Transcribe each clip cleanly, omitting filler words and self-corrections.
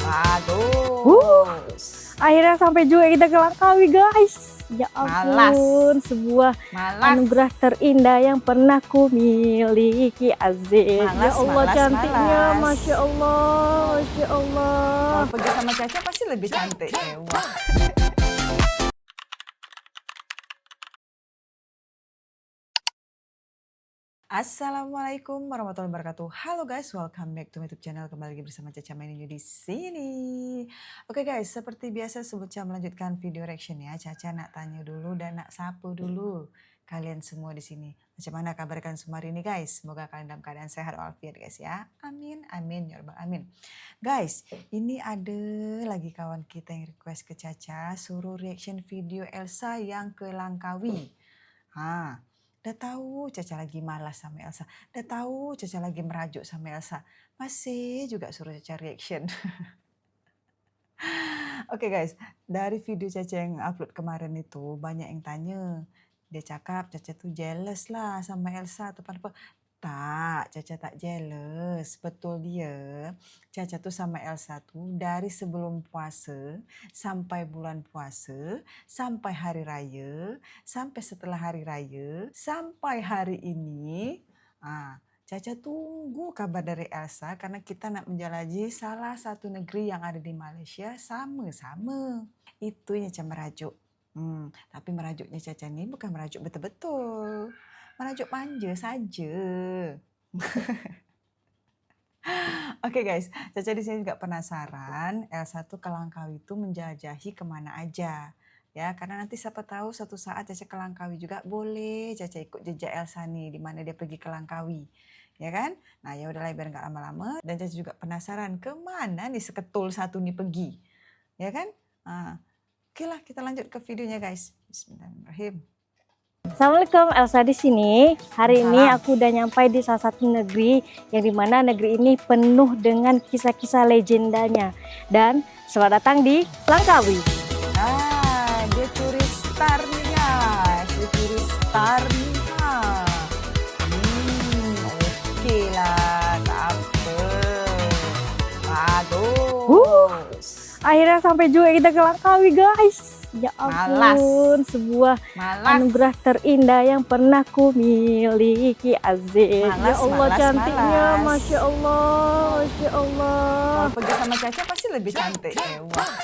Bagus. Akhirnya sampai juga kita ke Langkawi, guys. Ya ampun, sebuah anugerah terindah yang pernah ku miliki. Azim. Ya Allah, cantiknya, Masya Allah, Masya Allah. Kalau pergi sama Caca pasti lebih cantik. Wah. Assalamualaikum warahmatullahi wabarakatuh. Halo guys, welcome back to my YouTube channel. Kembali lagi bersama Caca Maininyu di sini. Oke guys, seperti biasa sebelum melanjutkan video reaction ya, Caca nak tanya dulu dan nak sapu dulu kalian semua di sini. Macam mana kabar kalian semua hari ini guys? Semoga kalian dalam keadaan sehat walafiat guys ya. Amin, amin, ya rabbal amin. Guys, ini ada lagi kawan kita yang request ke Caca suruh reaction video Elsa yang ke Langkawi. Udah tahu Caca lagi malas sama Elsa. Udah tahu Caca lagi merajuk sama Elsa. Masih juga suruh Caca reaction. Oke guys, dari video Caca yang upload kemarin itu banyak yang tanya. Dia cakap Caca tuh jealous lah sama Elsa atau apa. Tak, Caca tak jealous. Betul dia. Caca tuh sama Elsa tuh dari sebelum puasa sampai bulan puasa, sampai hari raya, sampai setelah hari raya, sampai hari ini. Caca tunggu kabar dari Elsa karena kita nak menjelajahi salah satu negeri yang ada di Malaysia sama-sama. Itu yang Caca merajuk. Tapi merajuknya Caca ini bukan merajuk betul-betul. Merajuk manja saja. Oke guys, Caca di sini juga penasaran Elsa tuh ke Langkawi itu menjelajahi kemana aja. Ya, karena nanti siapa tahu suatu saat Caca ke Langkawi juga boleh Caca ikut jejak Elsa nih di mana dia pergi ke Langkawi. Ya kan? Nah, ya udahlah biar nggak lama-lama dan Caca juga penasaran kemana nih seketul satu nih pergi. Ya kan? Oke lah, kita lanjut ke videonya guys. Bismillahirrahmanirrahim. Assalamualaikum, Elsa di sini. Hari ini aku udah nyampai di salah satu negeri yang dimana negeri ini penuh dengan kisah-kisah legendanya. Dan selamat datang di Langkawi. Dia turis star nih guys. Dia turis star nih. Oke lah, tak apa. Bagus. Akhirnya sampai juga kita ke Langkawi, guys. Ya ampun, sebuah anugerah terindah yang pernah ku miliki. Azim. Ya Allah, cantiknya, Masya Allah, Masya Allah. Kalau pergi sama Caca pasti lebih cantik. Wah.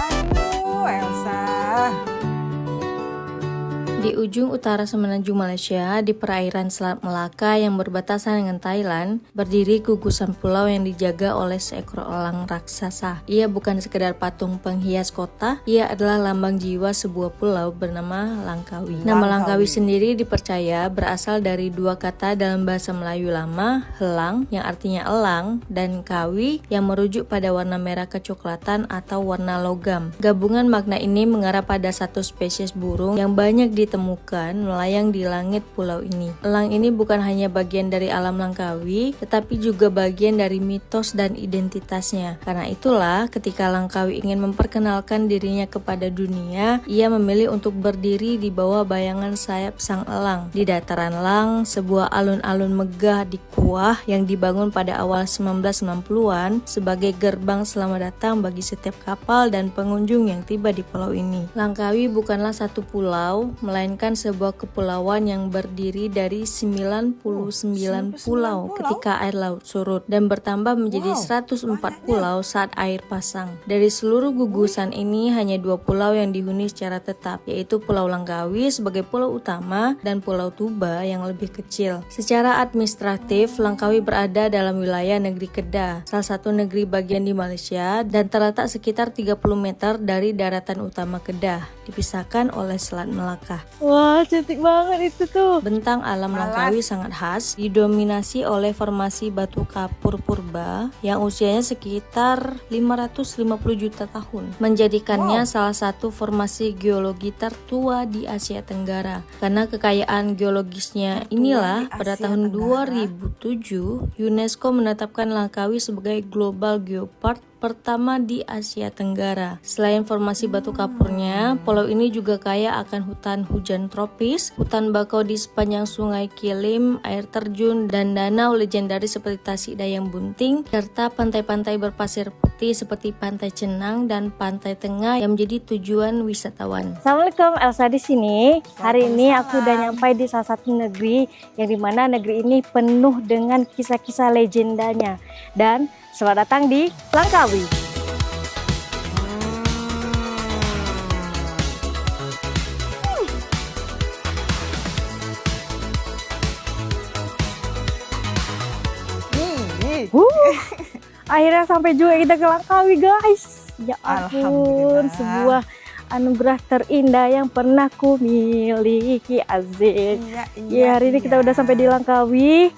Aduh, Elsa. Di ujung utara semenanjung Malaysia, di perairan Selat Melaka yang berbatasan dengan Thailand, berdiri gugusan pulau yang dijaga oleh seekor elang raksasa. Ia bukan sekedar patung penghias kota, ia adalah lambang jiwa sebuah pulau bernama Langkawi. Nama Langkawi sendiri dipercaya berasal dari dua kata dalam bahasa Melayu lama, helang yang artinya elang, dan kawi yang merujuk pada warna merah kecoklatan atau warna logam. Gabungan makna ini mengarah pada satu spesies burung yang banyak ditemukan melayang di langit pulau ini. Elang ini bukan hanya bagian dari alam Langkawi, tetapi juga bagian dari mitos dan identitasnya. Karena itulah, ketika Langkawi ingin memperkenalkan dirinya kepada dunia, ia memilih untuk berdiri di bawah bayangan sayap sang elang. Di dataran Lang, sebuah alun-alun megah di Kuah yang dibangun pada awal 1960-an sebagai gerbang selamat datang bagi setiap kapal dan pengunjung yang tiba di pulau ini. Langkawi bukanlah satu pulau, melainkan sebuah kepulauan yang berdiri dari 99 pulau ketika air laut surut dan bertambah menjadi 104 pulau saat air pasang. Dari seluruh gugusan ini hanya 2 pulau yang dihuni secara tetap, yaitu Pulau Langkawi sebagai pulau utama dan Pulau Tuba yang lebih kecil. Secara administratif, Langkawi berada dalam wilayah negeri Kedah, salah satu negeri bagian di Malaysia dan terletak sekitar 30 meter dari daratan utama Kedah, dipisahkan oleh Selat Melaka. Wah, cantik banget itu tuh. Bentang alam Langkawi sangat khas, didominasi oleh formasi batu kapur purba yang usianya sekitar 550 juta tahun, menjadikannya salah satu formasi geologi tertua di Asia Tenggara. Karena kekayaan geologisnya inilah, pada tahun 2007 UNESCO menetapkan Langkawi sebagai Global Geopark pertama di Asia Tenggara. Selain formasi batu kapurnya, pulau ini juga kaya akan hutan hujan tropis, hutan bakau di sepanjang sungai Kilim, air terjun, dan danau legendaris seperti Tasik Dayang Bunting, serta pantai-pantai berpasir putih seperti Pantai Cenang dan Pantai Tengah yang menjadi tujuan wisatawan. Assalamualaikum, Elsa di sini. Hari ini aku udah nyampai di salah satu negeri yang dimana negeri ini penuh dengan kisah-kisah legendanya. Dan selamat datang di Langkawi. Akhirnya sampai juga kita ke Langkawi, guys. Ya ampun, sebuah anugerah terindah yang pernah ku miliki, Aziz. Hari ini kita udah sampai di Langkawi.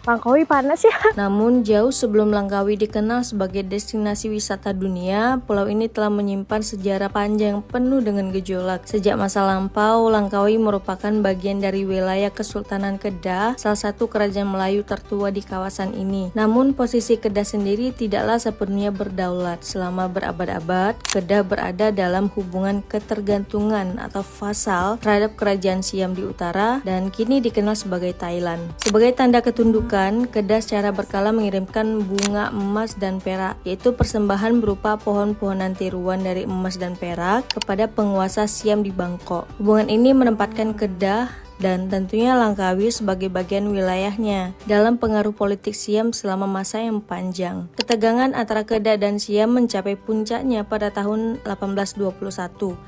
Langkawi panas ya. Namun jauh sebelum Langkawi dikenal sebagai destinasi wisata dunia, pulau ini telah menyimpan sejarah panjang penuh dengan gejolak. Sejak masa lampau, Langkawi merupakan bagian dari wilayah Kesultanan Kedah, salah satu kerajaan Melayu tertua di kawasan ini. Namun posisi Kedah sendiri tidaklah sepenuhnya berdaulat. Selama berabad-abad, Kedah berada dalam hubungan ketergantungan atau vasal terhadap kerajaan Siam di utara dan kini dikenal sebagai Thailand. Sebagai tanda ketundukan, Kedah secara berkala mengirimkan bunga emas dan perak, yaitu persembahan berupa pohon-pohonan tiruan dari emas dan perak kepada penguasa Siam di Bangkok. Hubungan ini menempatkan Kedah dan tentunya Langkawi sebagai bagian wilayahnya dalam pengaruh politik Siam selama masa yang panjang. Ketegangan antara Kedah dan Siam mencapai puncaknya pada tahun 1821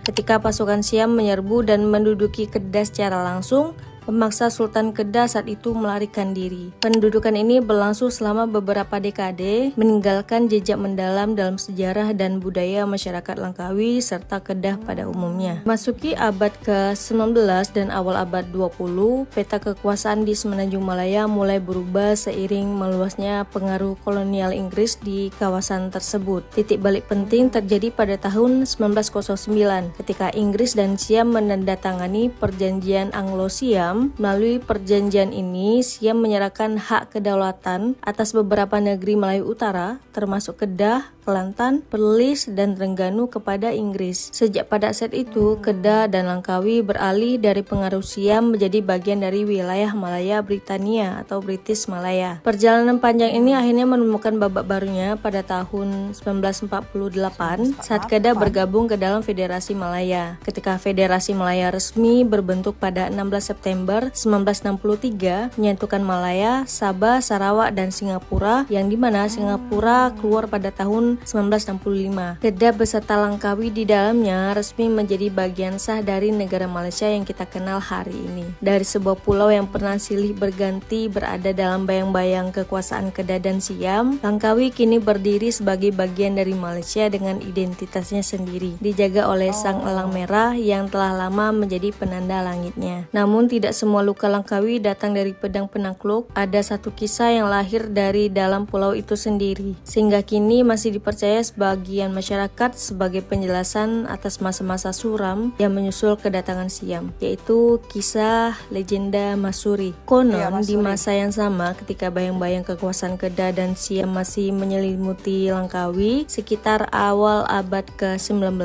ketika pasukan Siam menyerbu dan menduduki Kedah secara langsung, memaksa Sultan Kedah saat itu melarikan diri. Pendudukan ini berlangsung selama beberapa dekade, meninggalkan jejak mendalam dalam sejarah dan budaya masyarakat Langkawi serta Kedah pada umumnya. Masuki abad ke-19 dan awal abad 20, peta kekuasaan di Semenanjung Malaya mulai berubah seiring meluasnya pengaruh kolonial Inggris di kawasan tersebut. Titik balik penting terjadi pada tahun 1909 ketika Inggris dan Siam menandatangani perjanjian Anglo-Siam. Melalui perjanjian ini, Siam menyerahkan hak kedaulatan atas beberapa negeri Melayu Utara, termasuk Kedah, Kelantan, Perlis, dan Terengganu kepada Inggris. Sejak pada saat itu, Kedah dan Langkawi beralih dari pengaruh Siam menjadi bagian dari wilayah Malaya Britania atau British Malaya. Perjalanan panjang ini akhirnya menemukan babak barunya pada tahun 1948 saat Kedah bergabung ke dalam Federasi Malaya. Ketika Federasi Malaya resmi berbentuk pada 16 September 1963 menyatukan Malaya, Sabah, Sarawak, dan Singapura, yang dimana Singapura keluar pada tahun 1965. Kedah beserta Langkawi di dalamnya resmi menjadi bagian sah dari negara Malaysia yang kita kenal hari ini. Dari sebuah pulau yang pernah silih berganti berada dalam bayang-bayang kekuasaan Kedah dan Siam, Langkawi kini berdiri sebagai bagian dari Malaysia dengan identitasnya sendiri, dijaga oleh Sang Elang Merah yang telah lama menjadi penanda langitnya. Namun tidak semua luka Langkawi datang dari pedang penakluk. Ada satu kisah yang lahir dari dalam pulau itu sendiri, sehingga kini masih dipercaya sebagian masyarakat sebagai penjelasan atas masa-masa suram yang menyusul kedatangan Siam, yaitu kisah legenda Masuri. Konon di masa yang sama ketika bayang-bayang kekuasaan Kedah dan Siam masih menyelimuti Langkawi, sekitar awal abad ke-19,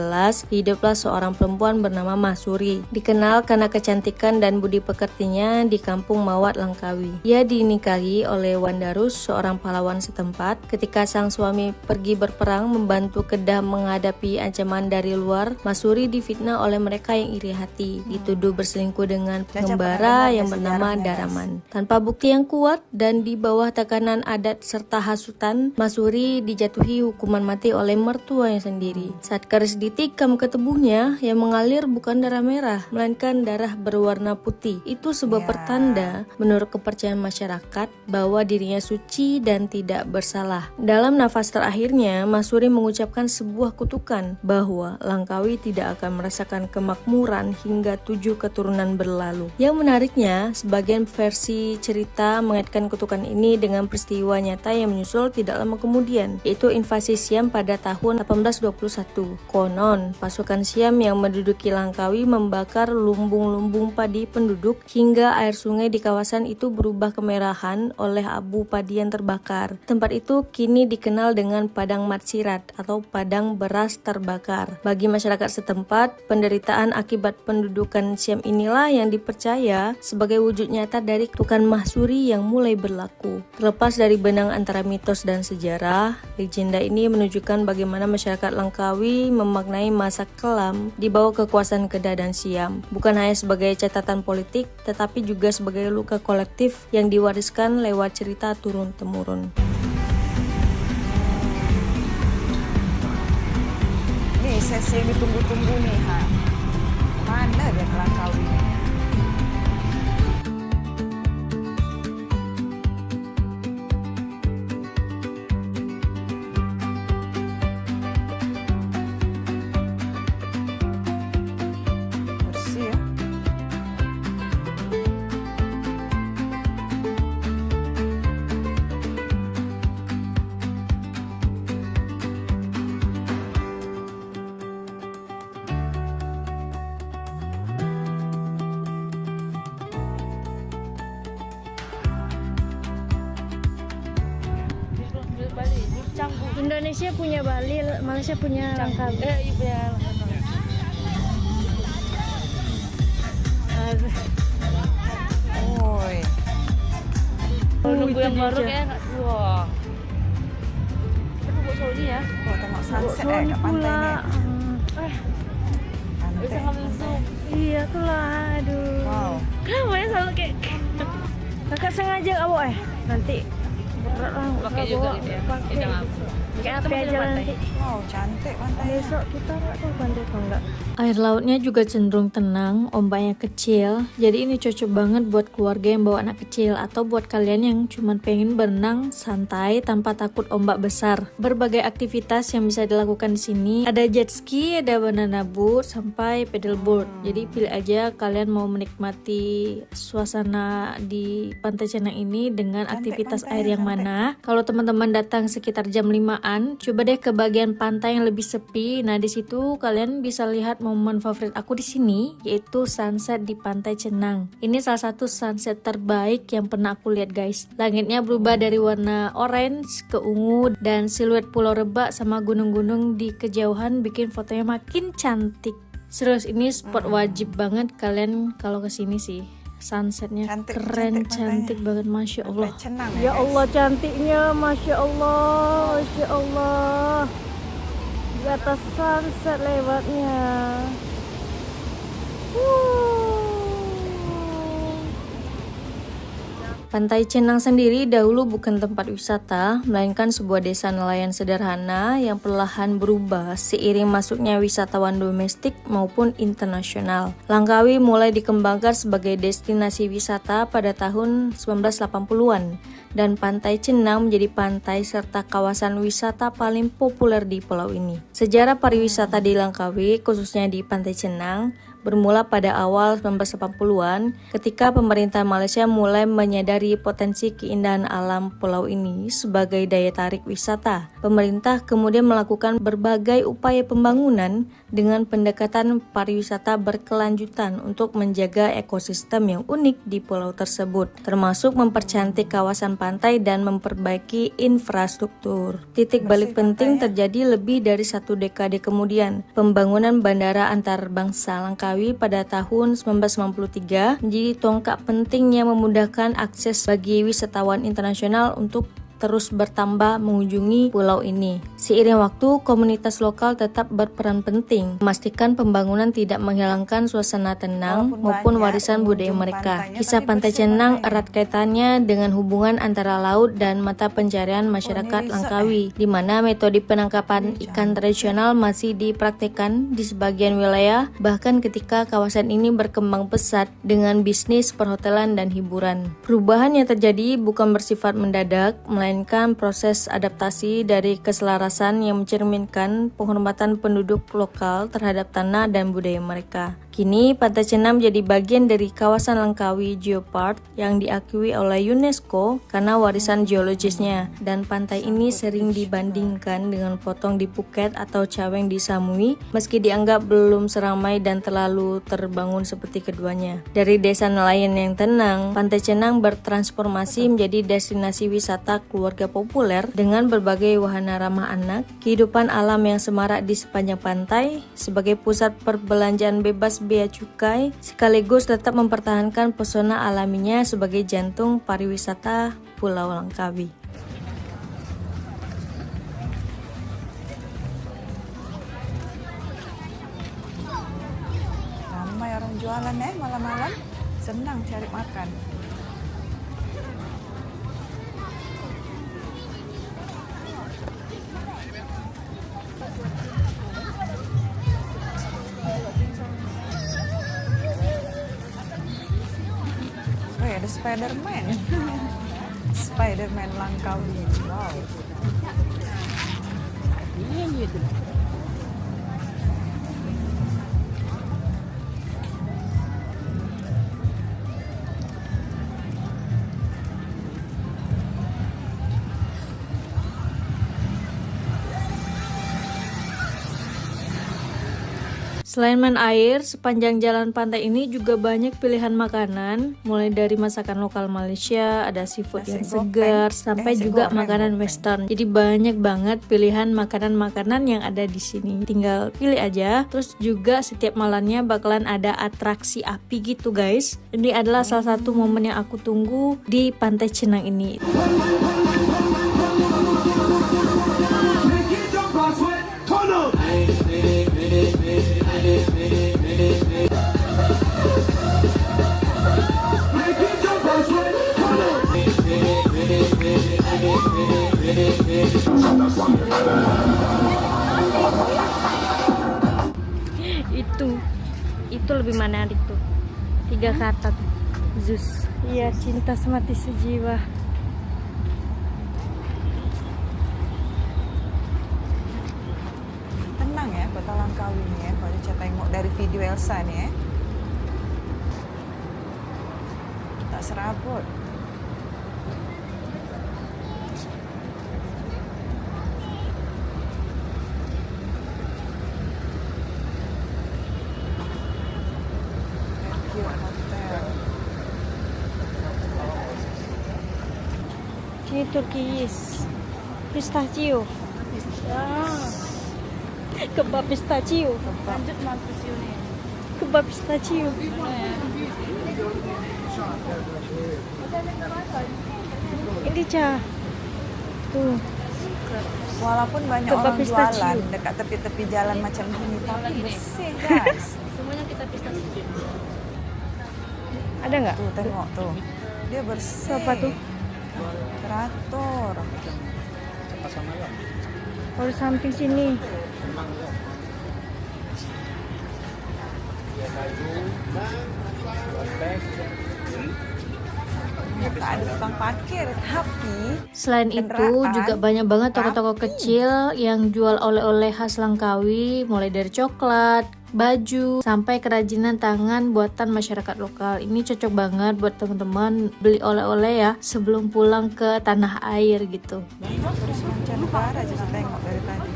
hiduplah seorang perempuan bernama Masuri, dikenal karena kecantikan dan budi pekertinya di kampung Mawat Langkawi. Ia dinikahi oleh Wandarus, seorang pahlawan setempat. Ketika sang suami pergi berperang membantu Kedah menghadapi ancaman dari luar, Masuri difitnah oleh mereka yang iri hati, dituduh berselingkuh dengan pengembara yang bernama Daraman. Tanpa bukti yang kuat dan di bawah tekanan adat serta hasutan, Masuri dijatuhi hukuman mati oleh mertuanya sendiri. Saat keris ditikam ke tubuhnya, yang mengalir bukan darah merah, melainkan darah berwarna putih. Itu sebuah pertanda menurut kepercayaan masyarakat bahwa dirinya suci dan tidak bersalah. Dalam nafas terakhirnya, Masuri mengucapkan sebuah kutukan bahwa Langkawi tidak akan merasakan kemakmuran hingga 7 keturunan berlalu. Yang menariknya, sebagian versi cerita mengaitkan kutukan ini dengan peristiwa nyata yang menyusul tidak lama kemudian, yaitu invasi Siam pada tahun 1821. Konon, pasukan Siam yang menduduki Langkawi membakar lumbung-lumbung padi penduduk penduduk hingga air sungai di kawasan itu berubah kemerahan oleh abu padi yang terbakar. Tempat itu kini dikenal dengan Padang Matsirat atau Padang Beras Terbakar. Bagi masyarakat setempat, penderitaan akibat pendudukan Siam inilah yang dipercaya sebagai wujud nyata dari kutukan mahsuri yang mulai berlaku. Terlepas dari benang antara mitos dan sejarah, legenda ini menunjukkan bagaimana masyarakat Langkawi memaknai masa kelam di bawah kekuasaan Kedah dan Siam, bukan hanya sebagai catatan politik, tetapi juga sebagai luka kolektif yang diwariskan lewat cerita turun-temurun. Nih sesi yang ditunggu-tunggu nih, mana dia ke Langkawi? Bersih ya. Indonesia punya Bali, Malaysia punya Langkawi. Oi. Nunggu yang baru kayak nggak tua. Kita buat Sony ya. Oh, tengok sunset kat pantai ni. Cantik. Bisa ngambil zoom. Iya tuh lah, aduh. Wow. Kenapa ya selalu kayak kakak sengaja awak nanti berat lah. Pakai juga gitu ya. Pakai. Jangan. Kayak apa aja nanti. Wow, cantik pantai. Besok kita nggak tahu pantai atau enggak. Air lautnya juga cenderung tenang, ombaknya kecil, jadi ini cocok banget buat keluarga yang bawa anak kecil atau buat kalian yang cuma pengen berenang santai tanpa takut ombak besar. Berbagai aktivitas yang bisa dilakukan di sini, ada jet ski, ada banana boat, sampai paddleboard. Jadi pilih aja kalian mau menikmati suasana di Pantai Cenang ini dengan Cantik aktivitas pantai, air yang cantik. mana. Kalau teman-teman datang sekitar jam 5-an, coba deh ke bagian pantai yang lebih sepi. Nah, di situ kalian bisa lihat momen favorit aku di sini, yaitu sunset di Pantai Cenang. Ini salah satu sunset terbaik yang pernah aku lihat, guys. Langitnya berubah dari warna orange ke ungu dan siluet Pulau Rebak sama gunung-gunung di kejauhan bikin fotonya makin cantik. Serius, ini spot wajib banget kalian kalau kesini sih. Sunsetnya Cantik, keren, cantik cantik banget, Masya Allah. Pantai Cenang Ya Allah cantiknya, Masya Allah, Masya Allah. Di atas sunset lewatnya. Pantai Cenang sendiri dahulu bukan tempat wisata, melainkan sebuah desa nelayan sederhana yang perlahan berubah seiring masuknya wisatawan domestik maupun internasional. Langkawi mulai dikembangkan sebagai destinasi wisata pada tahun 1980-an, dan Pantai Cenang menjadi pantai serta kawasan wisata paling populer di pulau ini. Sejarah pariwisata di Langkawi, khususnya di Pantai Cenang, bermula pada awal 1980-an ketika pemerintah Malaysia mulai menyadari potensi keindahan alam pulau ini sebagai daya tarik wisata. Pemerintah kemudian melakukan berbagai upaya pembangunan dengan pendekatan pariwisata berkelanjutan untuk menjaga ekosistem yang unik di pulau tersebut, termasuk mempercantik kawasan pantai dan memperbaiki infrastruktur. Titik balik penting terjadi lebih dari 1 dekade kemudian. Pembangunan bandara antarbangsa Langkawi pada tahun 1993 menjadi tonggak penting yang memudahkan akses bagi wisatawan internasional untuk terus bertambah mengunjungi pulau ini. Seiring waktu, komunitas lokal tetap berperan penting, memastikan pembangunan tidak menghilangkan suasana tenang maupun warisan budaya mereka. Kisah Pantai Cenang erat kaitannya dengan hubungan antara laut dan mata pencarian masyarakat Langkawi, di mana metode penangkapan ikan tradisional masih dipraktikkan di sebagian wilayah, bahkan ketika kawasan ini berkembang pesat dengan bisnis perhotelan dan hiburan. Perubahan yang terjadi bukan bersifat mendadak, melainkan proses adaptasi dari keselarasan yang mencerminkan penghormatan penduduk lokal terhadap tanah dan budaya mereka. Kini, Pantai Cenang menjadi bagian dari kawasan Langkawi Geopark yang diakui oleh UNESCO karena warisan geologisnya. Dan pantai ini sering dibandingkan dengan Potong di Phuket atau Caweng di Samui, meski dianggap belum seramai dan terlalu terbangun seperti keduanya. Dari desa nelayan yang tenang, Pantai Cenang bertransformasi menjadi destinasi wisata keluarga populer dengan berbagai wahana ramah anak, kehidupan alam yang semarak di sepanjang pantai, sebagai pusat perbelanjaan bebas bea cukai, sekaligus tetap mempertahankan pesona alaminya sebagai jantung pariwisata Pulau Langkawi. Ramai orang jualan malam-malam, senang cari makan. Oh ya, ada Spiderman. Spiderman Langkawi. Wow. Selain main air, sepanjang jalan pantai ini juga banyak pilihan makanan, mulai dari masakan lokal Malaysia, ada seafood Nasi yang goreng. segar, sampai Nasi juga goreng, makanan goreng. western. Jadi banyak banget pilihan makanan-makanan yang ada di sini. Tinggal pilih aja. Terus juga setiap malamnya bakalan ada atraksi api gitu guys. Ini adalah salah satu momen yang aku tunggu di Pantai Cenang ini. Itu lebih menarik tuh. 3 kata tuh. Zeus. Iya, cinta semati sejiwa. Tenang ya kota Langkawi ini ya, kalau saya tengok dari video Elsa nih ya. Tak serabut. Cute hotel. Ini Turkis. Pistachio. Kebab pistachio. Lanjut mampus ini. Kebab pistachio. Ini Ca. Tuh. Walaupun banyak Kebab orang pistachio. jualan dekat tepi-tepi jalan macam gini, tapi bersih guys. Semuanya kita pistachio. Ada nggak? Tuh tengok tuh, dia bersih. Apa tuh? Teratur. Oh, di samping sini. Tak ada tukang parkir, tapi Selain itu kendaraan juga banyak banget toko-toko rapi. kecil yang jual oleh-oleh khas Langkawi, mulai dari coklat, baju, sampai kerajinan tangan buatan masyarakat lokal. Ini cocok banget buat teman-teman beli oleh-oleh ya sebelum pulang ke tanah air gitu. terus mancanegara jangan tengok dari tadi.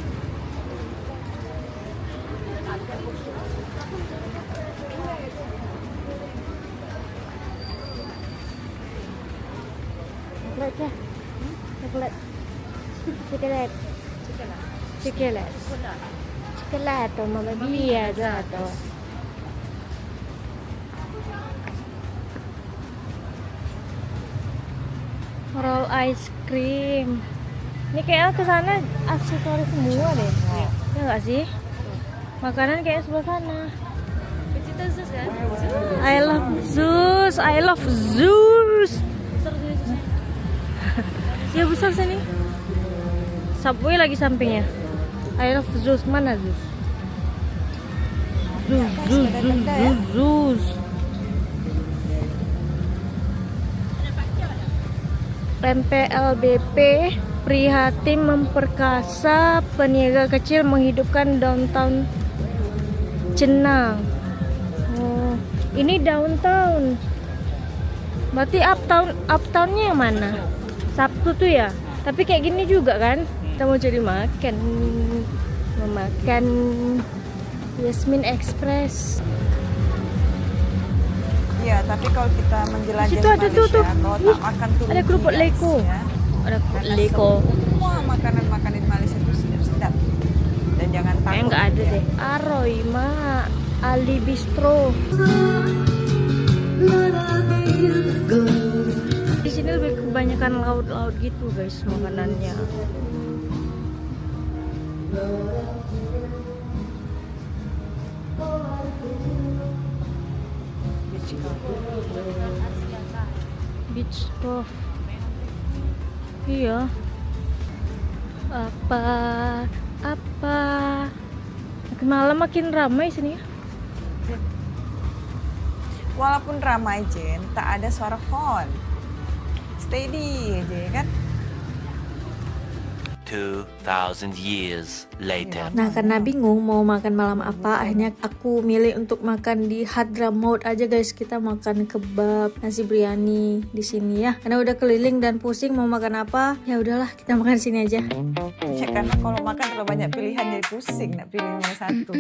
Coklat Ca. Coklat. Coklat. Coklat. Coklat atau mama dia atau. Roll ice cream. Ini kayaknya ke sana aksesoris semua deh. Ya nggak sih? Makanan kayak sebelah sana. Kita Zeus kan? I love Zeus. I love Zeus. Ya besar sini. Subway lagi sampingnya. I love Zeus. Mana Zeus? Zeus, Zeus, Zeus, Zeus, Zeus. MPLBP prihatin memperkasa peniaga kecil menghidupkan downtown Cenang. Oh, ini downtown. Berarti uptownnya yang mana? Sabtu tuh ya. Tapi kayak gini juga kan? Kita mau cari makan. Mau makan Yasmin Express. Iya, tapi kalau kita menjelajah Situ ada Malaysia, tuh. kalau Ih, tak makan tuh ada rugi, kerupuk guys, leko. ya. Ada Karena leko. semua makanan-makanan di Malaysia itu sedap-sedap. Dan jangan takut. Kayaknya nggak ada ya. deh. Aroima Ali Bistro. Di sini lebih kebanyakan laut-laut gitu guys makanannya. Beach Cove. Iya. Apa makin malam makin ramai sini ya. Walaupun ramai Jen, tak ada suara horn. Steady aja ya kan. 2,000 years later. Nah, karena bingung mau makan malam apa, akhirnya aku milih untuk makan di Hadramaut aja guys. Kita makan kebab, nasi biryani di sini ya. Karena udah keliling dan pusing mau makan apa, ya udahlah kita makan di sini aja. Ya karena kalau makan terlalu banyak pilihan jadi pusing nak pilih nomor satu.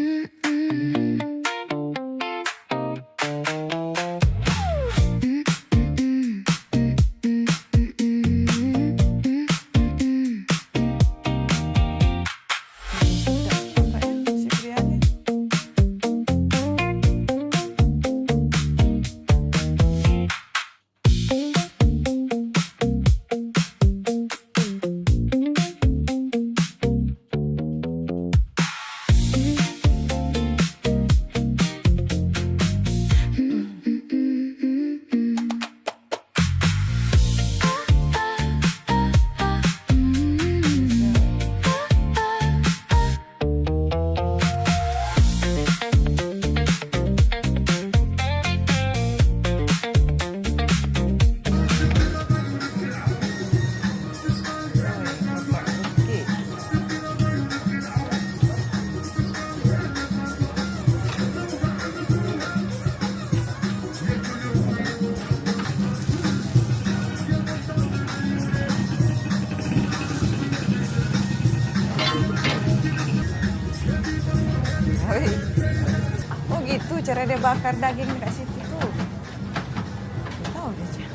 Oh gitu cara dia bakar daging dekat situ tuh. Tahu dia.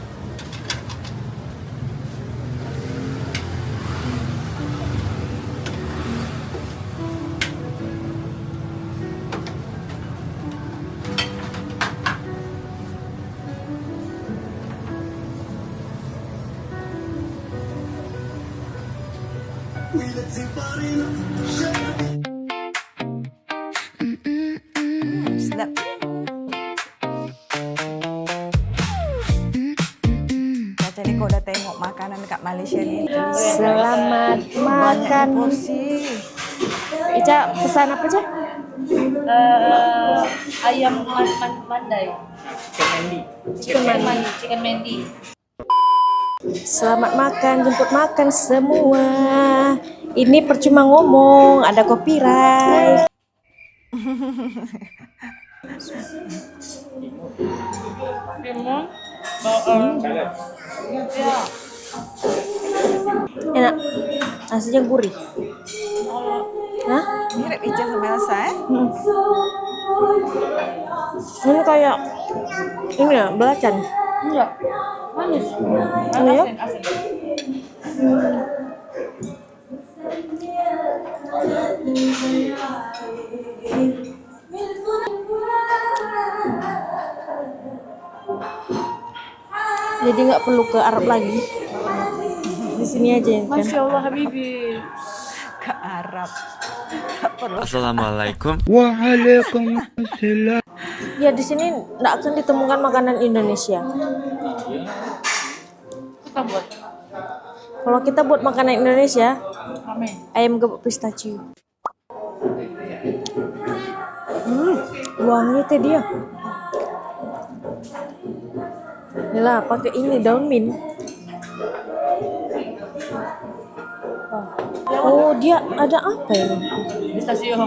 Sedap. Caca ni kau dah tengok makanan dekat Malaysia ni. Selamat Banyak makan. porsi. Ica pesan apa Ca? Ayam mandai. Chicken mandi. Selamat makan, jemput makan semua. Ini percuma ngomong, ada copyright. Lemon. Ya. Enak, nasinya gurih. Hah? Mirip Ica sama Elsa Ini kayak ini ya, belacan. Enggak. Manis. Ini ya? Asin. Jadi nggak perlu ke Arab lagi. Di sini aja ya kan. Masya Allah Habibi. ke Arab. Tak perlu. Assalamualaikum. Ya di sini nggak akan ditemukan makanan Indonesia. Kita buat. Kalau kita buat makanan Indonesia, Amin. ayam gepuk pistachio. Wangi teh dia. Inilah pakai ini daun mint. Oh, dia ada apa ini? Di stasiun.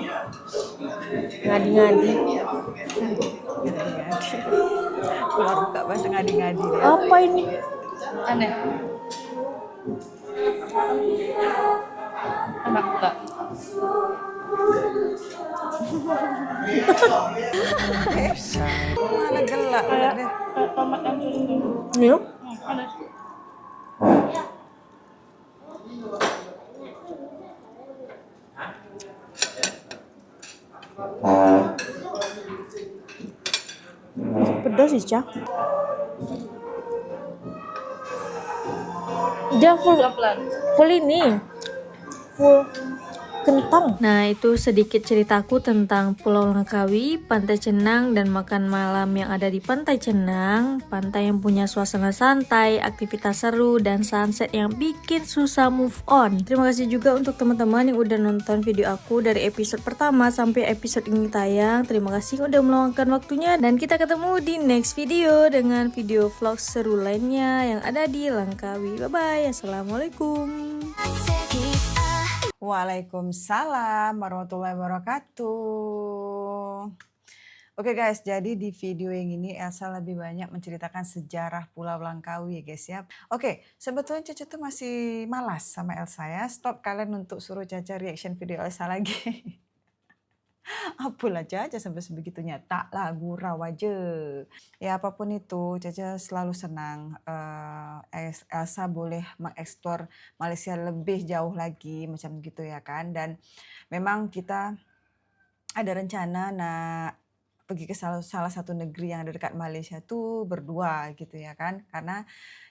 Ngadi-ngadi. Ngadi-ngadi. Keluar buka bahasa ngadi-ngadi dia. Apa ini? Aneh. Enak enggak? Malah gelak udah deh. Kayak tomat yang susu. Iya. Aneh. Pedas sih, Cak. Dia Pelan-pelan. full ini. Full kentang. Nah, itu sedikit ceritaku tentang Pulau Langkawi, Pantai Cenang, dan makan malam yang ada di Pantai Cenang. Pantai yang punya suasana santai, aktivitas seru, dan sunset yang bikin susah move on. Terima kasih juga untuk teman-teman yang udah nonton video aku dari episode pertama sampai episode ini tayang. Terima kasih udah meluangkan waktunya, dan kita ketemu di next video dengan video vlog seru lainnya yang ada di Langkawi. Bye-bye. Assalamualaikum. Waalaikumsalam warahmatullahi wabarakatuh. Oke guys, jadi di video yang ini Elsa lebih banyak menceritakan sejarah Pulau Langkawi guys ya. Oke, sebetulnya Caca tuh masih malas sama Elsa ya. Stop kalian untuk suruh Caca reaction video Elsa lagi. Apalah Caca sampai sebegitunya, tak lah gurau aja. Ya apapun itu, Caca selalu senang Elsa boleh mengeksplor Malaysia lebih jauh lagi macam gitu ya kan. Dan memang kita ada rencana pergi ke salah satu negeri yang ada dekat Malaysia tuh berdua gitu ya kan. Karena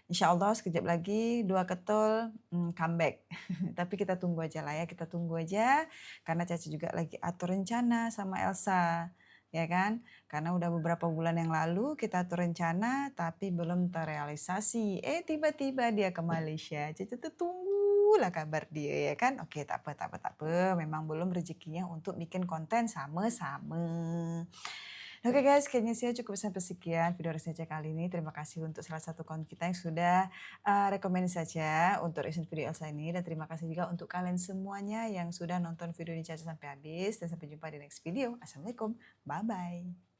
insya Allah sekejap lagi dua ketul comeback. Tapi kita tunggu aja lah ya, kita tunggu aja. Karena Caca juga lagi atur rencana sama Elsa, ya kan? Karena udah beberapa bulan yang lalu kita atur rencana tapi belum terrealisasi. Tiba-tiba dia ke Malaysia. Caca tuh tunggulah kabar dia ya kan. Oke, tak apa. Memang belum rezekinya untuk bikin konten sama-sama. Oke guys, kayaknya saya cukup sampai sekian video reaction Caca kali ini. Terima kasih untuk salah satu kawan kita yang sudah rekomend saja untuk reaction video Elsa ini. Dan terima kasih juga untuk kalian semuanya yang sudah nonton video ini Caca sampai habis. Dan sampai jumpa di next video. Assalamualaikum, bye-bye.